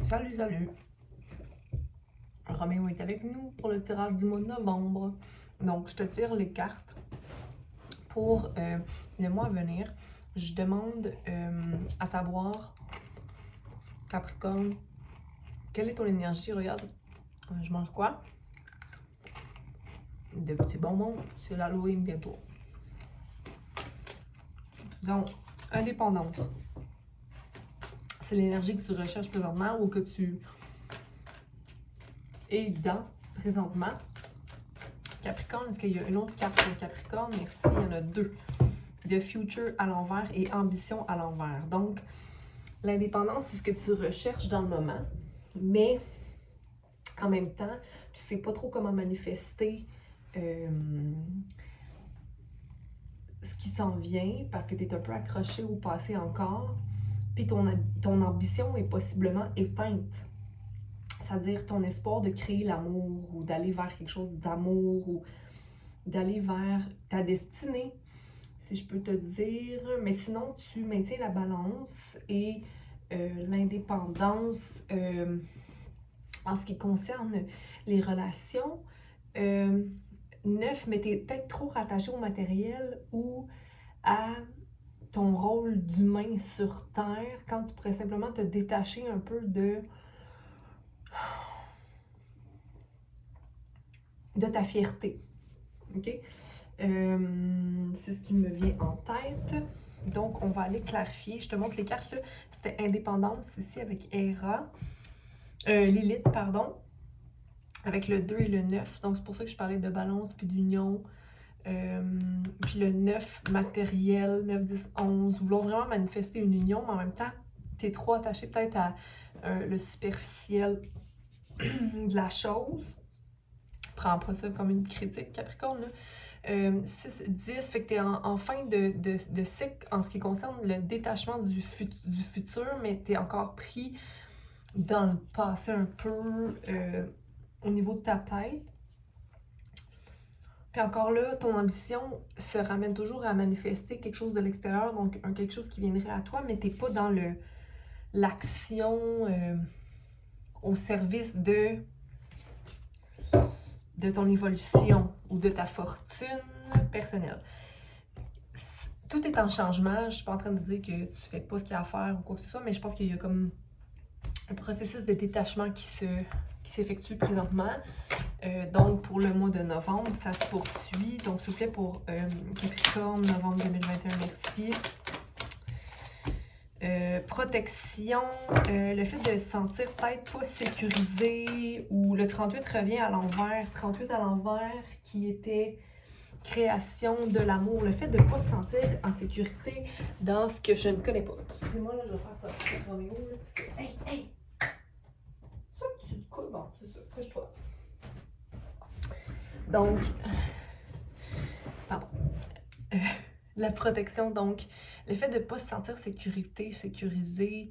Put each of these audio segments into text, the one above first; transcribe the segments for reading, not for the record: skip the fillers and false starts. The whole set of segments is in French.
Salut, salut! Roméo est avec nous pour le tirage du mois de novembre. Donc, je te tire les cartes pour le mois à venir. Je demande à savoir, Capricorne, quelle est ton énergie? Regarde, je mange quoi? Des petits bonbons. C'est l'Halloween bientôt. Donc, indépendance. C'est l'énergie que tu recherches présentement ou que tu es dans présentement. Capricorne, est-ce qu'il y a une autre carte pour Capricorne? Merci, il y en a deux. The Future à l'envers et Ambition à l'envers. Donc, l'indépendance, c'est ce que tu recherches dans le moment, mais en même temps, tu sais pas trop comment manifester ce qui s'en vient parce que tu es un peu accroché au passé encore, puis ton ambition est possiblement éteinte. C'est-à-dire ton espoir de créer l'amour ou d'aller vers quelque chose d'amour ou d'aller vers ta destinée, si je peux te dire. Mais sinon, tu maintiens la balance et l'indépendance en ce qui concerne les relations. 9, mais tu es peut-être trop rattaché au matériel ou à ton rôle d'humain sur Terre quand tu pourrais simplement te détacher un peu de ta fierté. OK? C'est ce qui me vient en tête. Donc, on va aller clarifier. Je te montre les cartes là. C'était indépendance ici avec Hera. Lilith, pardon. Avec le 2 et le 9. Donc, c'est pour ça que je parlais de balance puis d'union. Puis le 9 matériel, 9, 10, 11. Vouloir vraiment manifester une union, mais en même temps, tu es trop attaché peut-être à le superficiel de la chose. Prends pas ça comme une critique, Capricorne, là. 6, 10, fait que tu es en fin de cycle en ce qui concerne le détachement du futur, mais tu es encore pris dans le passé un peu au niveau de ta tête. Puis encore là, ton ambition se ramène toujours à manifester quelque chose de l'extérieur, donc quelque chose qui viendrait à toi, mais tu n'es pas dans l'action au service de ton évolution ou de ta fortune personnelle. Tout est en changement. Je ne suis pas en train de dire que tu fais pas ce qu'il y a à faire ou quoi que ce soit, mais je pense qu'il y a comme un processus de détachement qui s'effectue présentement. Donc, pour le mois de novembre, ça se poursuit. Donc, s'il vous plaît, pour Capricorne, novembre 2021, merci. Protection, le fait de se sentir peut-être pas sécurisé, ou le 38 revient à l'envers. 38 à l'envers qui était création de l'amour. Le fait de ne pas se sentir en sécurité dans ce que je ne connais pas. Excusez-moi, là, je vais faire ça pour Roméo, là, parce que... Hey! Ça, tu te coules? Bon, c'est ça. Couche-toi. Donc... Pardon. La protection, donc, le fait de ne pas se sentir sécurisé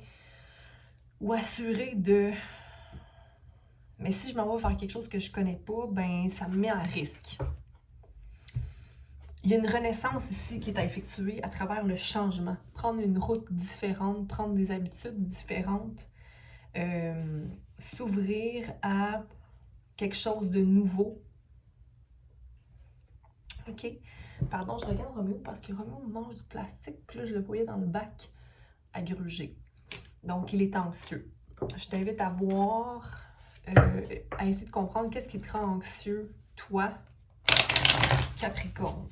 ou assuré de... Mais si je m'en vais faire quelque chose que je connais pas, ben ça me met en risque. Il y a une renaissance ici qui est à effectuer à travers le changement. Prendre une route différente, prendre des habitudes différentes, s'ouvrir à quelque chose de nouveau. OK? Pardon, je regarde Roméo parce que Roméo mange du plastique, puis là, je le voyais dans le bac à gruger. Donc, il est anxieux. Je t'invite à voir, à essayer de comprendre qu'est-ce qui te rend anxieux, toi, Capricorne.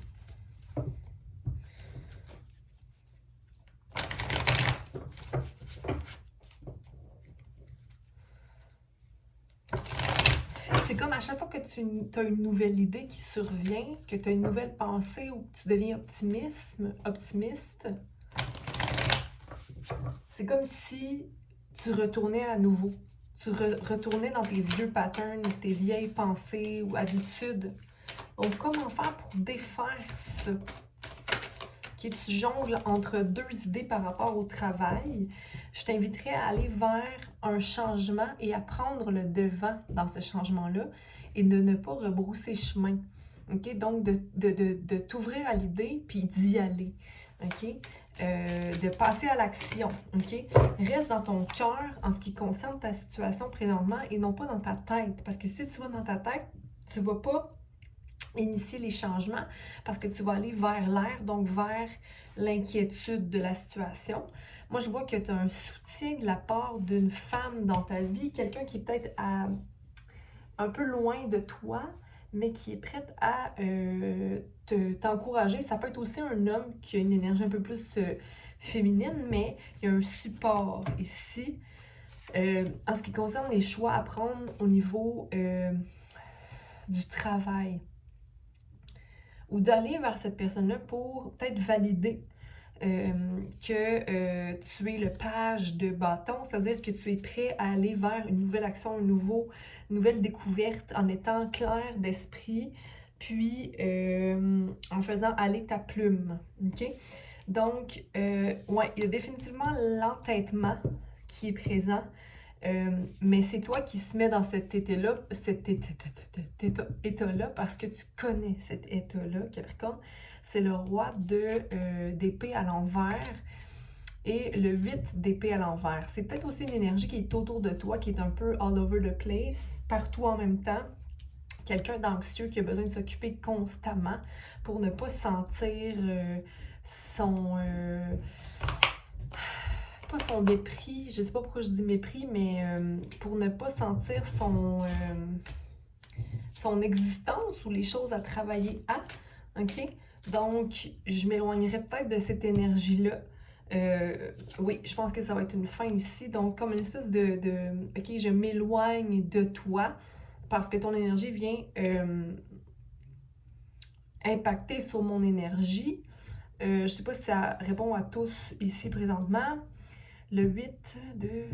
C'est comme à chaque fois que tu as une nouvelle idée qui survient, que tu as une nouvelle pensée ou que tu deviens optimiste, c'est comme si tu retournais à nouveau. Tu retournais dans tes vieux patterns, tes vieilles pensées ou habitudes. Donc, comment faire pour défaire ça? Okay, tu jongles entre deux idées par rapport au travail. Je t'inviterais à aller vers un changement et à prendre le devant dans ce changement-là et de ne pas rebrousser chemin. Okay? Donc, de t'ouvrir à l'idée puis d'y aller. Okay? de passer à l'action, OK? Reste dans ton cœur en ce qui concerne ta situation présentement et non pas dans ta tête. Parce que si tu vas dans ta tête, tu ne vas pas initier les changements parce que tu vas aller vers l'air, donc vers l'inquiétude de la situation. Moi, je vois que tu as un soutien de la part d'une femme dans ta vie, quelqu'un qui est peut-être un peu loin de toi, mais qui est prête à t'encourager. Ça peut être aussi un homme qui a une énergie un peu plus féminine, mais il y a un support ici. En ce qui concerne les choix à prendre au niveau du travail, ou d'aller vers cette personne-là pour peut-être valider que tu es le page de bâton, c'est-à-dire que tu es prêt à aller vers une nouvelle action, une nouvelle découverte en étant clair d'esprit, puis en faisant aller ta plume, OK? Donc, ouais, il y a définitivement l'entêtement qui est présent, mais c'est toi qui se mets dans cet état-là, état-là parce que tu connais cet état-là, Capricorne. C'est le roi d'épée à l'envers et le 8 d'épée à l'envers. C'est peut-être aussi une énergie qui est autour de toi, qui est un peu all over the place, partout en même temps. Quelqu'un d'anxieux qui a besoin de s'occuper constamment pour ne pas sentir pas son mépris, je sais pas pourquoi je dis mépris, mais pour ne pas sentir son existence ou les choses à travailler à, OK? Donc, je m'éloignerais peut-être de cette énergie-là. Oui, je pense que ça va être une fin ici. Donc, comme une espèce OK, je m'éloigne de toi parce que ton énergie vient impacter sur mon énergie. Je sais pas si ça répond à tous ici présentement. Le 8 de...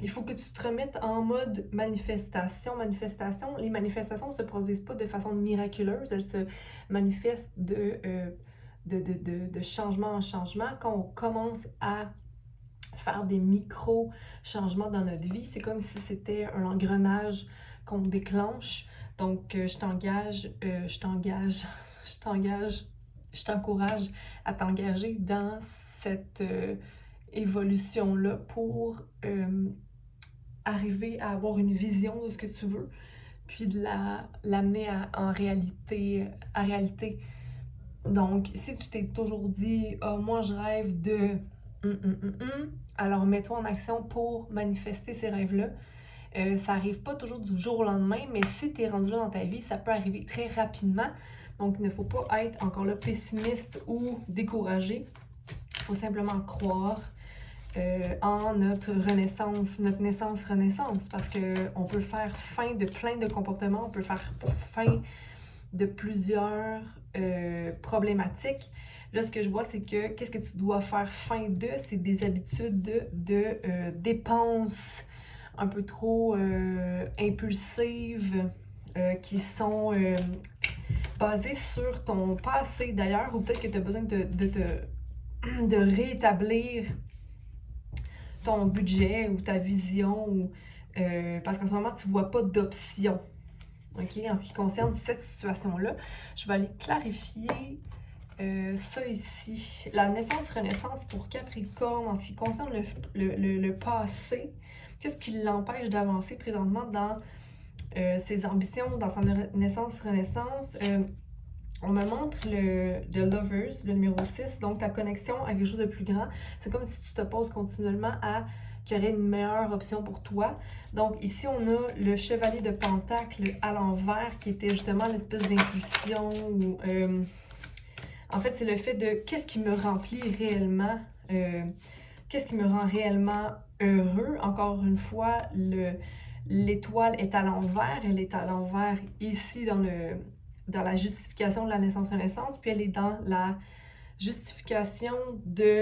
Il faut que tu te remettes en mode manifestation. Manifestation, les manifestations ne se produisent pas de façon miraculeuse. Elles se manifestent de changement en changement. Quand on commence à faire des micro-changements dans notre vie, c'est comme si c'était un engrenage qu'on déclenche. Donc, je t'encourage à t'engager dans cette... évolution-là pour arriver à avoir une vision de ce que tu veux, puis de l'amener à réalité. Donc, si tu t'es toujours dit « Ah, moi, je rêve de... alors mets-toi en action pour manifester ces rêves-là. Ça n'arrive pas toujours du jour au lendemain, mais si tu es rendu là dans ta vie, ça peut arriver très rapidement. Donc, il ne faut pas être encore là pessimiste ou découragé. Il faut simplement croire en notre renaissance, notre naissance-renaissance, parce qu'on peut faire fin de plein de comportements, on peut faire fin de plusieurs problématiques. Là, ce que je vois, c'est que qu'est-ce que tu dois faire fin de, c'est des habitudes de dépenses un peu trop impulsives, qui sont basées sur ton passé d'ailleurs, ou peut-être que tu as besoin de rétablir ton budget ou ta vision, ou, parce qu'en ce moment, tu ne vois pas d'option. OK? En ce qui concerne cette situation-là, je vais aller clarifier ça ici. La naissance-renaissance pour Capricorne, en ce qui concerne le passé, qu'est-ce qui l'empêche d'avancer présentement dans ses ambitions, dans sa naissance-renaissance? On me montre le Lovers, le numéro 6, donc ta connexion à quelque chose de plus grand. C'est comme si tu te poses continuellement à qu'il y aurait une meilleure option pour toi. Donc ici, on a le Chevalier de Pentacle à l'envers qui était justement l'espèce d'impulsion. En fait, c'est le fait de qu'est-ce qui me remplit réellement, qu'est-ce qui me rend réellement heureux. Encore une fois, l'étoile est à l'envers. Elle est à l'envers ici dans la justification de la naissance-renaissance, puis elle est dans la justification du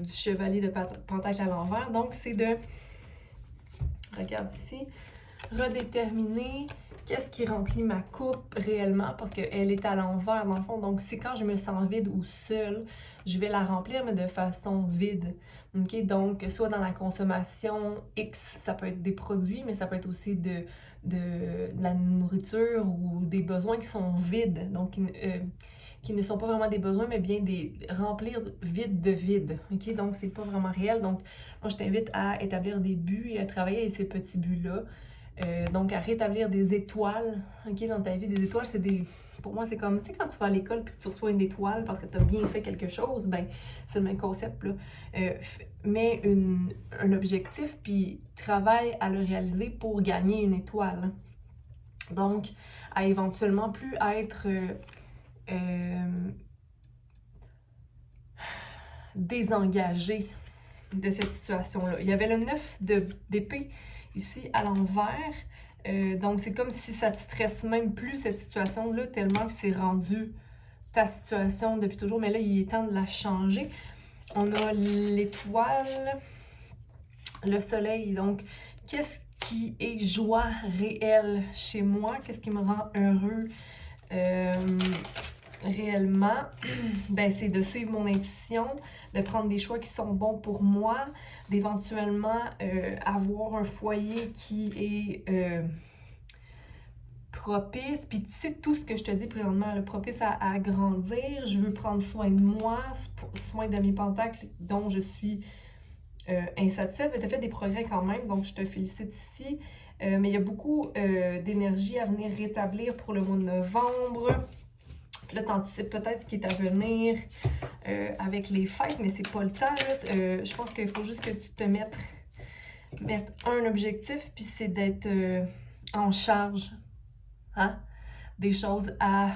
Chevalier de Pentacle à l'envers. Donc, c'est de, regarde ici, redéterminer qu'est-ce qui remplit ma coupe réellement, parce qu'elle est à l'envers dans le fond. Donc, c'est quand je me sens vide ou seule, je vais la remplir, mais de façon vide. OK? Donc, soit dans la consommation X, ça peut être des produits, mais ça peut être aussi de la nourriture ou des besoins qui sont vides, donc qui ne sont pas vraiment des besoins, mais bien des remplir vide de vide. OK? Donc, c'est pas vraiment réel. Donc, moi, je t'invite à établir des buts et à travailler avec ces petits buts-là. Donc, à rétablir des étoiles, OK, dans ta vie. Des étoiles, c'est des... Pour moi, c'est comme, tu sais, quand tu vas à l'école puis que tu reçois une étoile parce que tu as bien fait quelque chose, ben c'est le même concept, là. Mets un objectif puis travaille à le réaliser pour gagner une étoile. Donc, à éventuellement plus être désengagé de cette situation-là. Il y avait le 9 d'épée ici à l'envers. Donc, c'est comme si ça te stresse même plus, cette situation-là, tellement que c'est rendu ta situation depuis toujours. Mais là, il est temps de la changer. On a l'étoile, le soleil. Donc, qu'est-ce qui est joie réelle chez moi? Qu'est-ce qui me rend heureux réellement? Ben, c'est de suivre mon intuition, de prendre des choix qui sont bons pour moi, d'éventuellement avoir un foyer qui est propice, puis tu sais tout ce que je te dis présentement, le propice à grandir. Je veux prendre soin de moi, soin de mes pentacles dont je suis insatisfaite, mais tu as fait des progrès quand même, donc je te félicite ici. Mais il y a beaucoup d'énergie à venir rétablir pour le mois de novembre. Puis là, tu anticipes peut-être ce qui est à venir avec les fêtes, mais c'est pas le temps. Là. Je pense qu'il faut juste que tu te mettes un objectif, puis c'est d'être en charge, hein, des choses à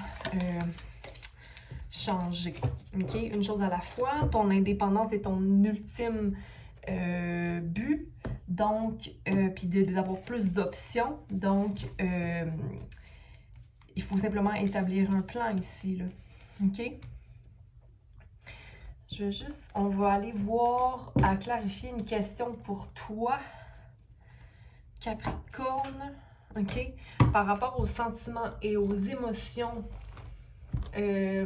changer. OK? Une chose à la fois. Ton indépendance est ton ultime but. Donc, puis d'avoir plus d'options. Donc, il faut simplement établir un plan ici, là. OK? Je vais juste... On va aller voir, à clarifier une question pour toi, Capricorne. OK? Par rapport aux sentiments et aux émotions que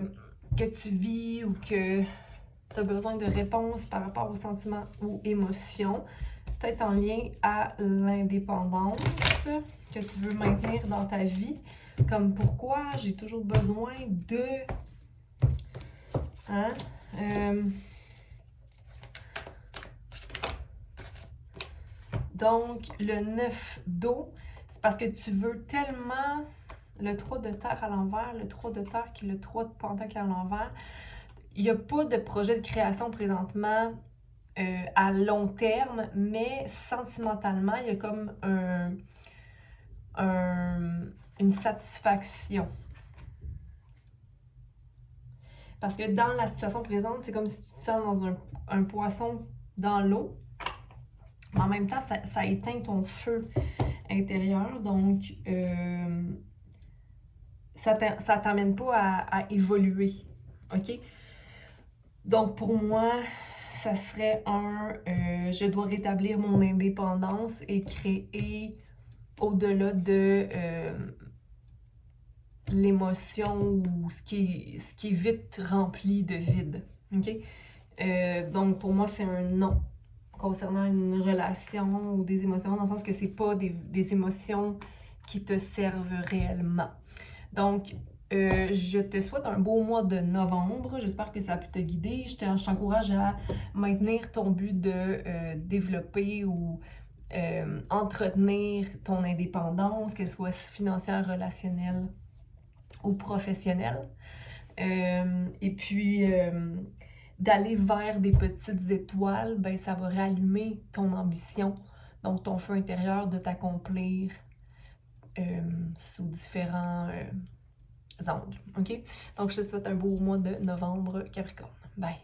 tu vis ou que tu as besoin de réponses par rapport aux sentiments ou émotions, peut-être en lien à l'indépendance que tu veux maintenir dans ta vie, comme pourquoi j'ai toujours besoin de... Hein? Donc, le 9 d'eau, c'est parce que tu veux tellement le 3 de terre à l'envers, le 3 de terre qui est le 3 de pentacle à l'envers. Il n'y a pas de projet de création présentement à long terme, mais sentimentalement, il y a comme une satisfaction. Parce que dans la situation présente, c'est comme si tu te sens dans un poisson dans l'eau. Mais en même temps, ça éteint ton feu intérieur. Donc, ça t'amène pas à évoluer. OK? Donc, pour moi, ça serait je dois rétablir mon indépendance et créer au-delà de l'émotion ou ce qui est vite rempli de vide. OK? Donc, pour moi, c'est un non concernant une relation ou des émotions, dans le sens que c'est pas des émotions qui te servent réellement. Donc, je te souhaite un beau mois de novembre. J'espère que ça a pu te guider. Je t'encourage à maintenir ton but de développer ou entretenir ton indépendance, qu'elle soit financière, relationnelle ou professionnelle. Et puis, d'aller vers des petites étoiles, ben ça va rallumer ton ambition, donc ton feu intérieur de t'accomplir sous différents angles. OK? Donc, je te souhaite un beau mois de novembre, Capricorne. Bye!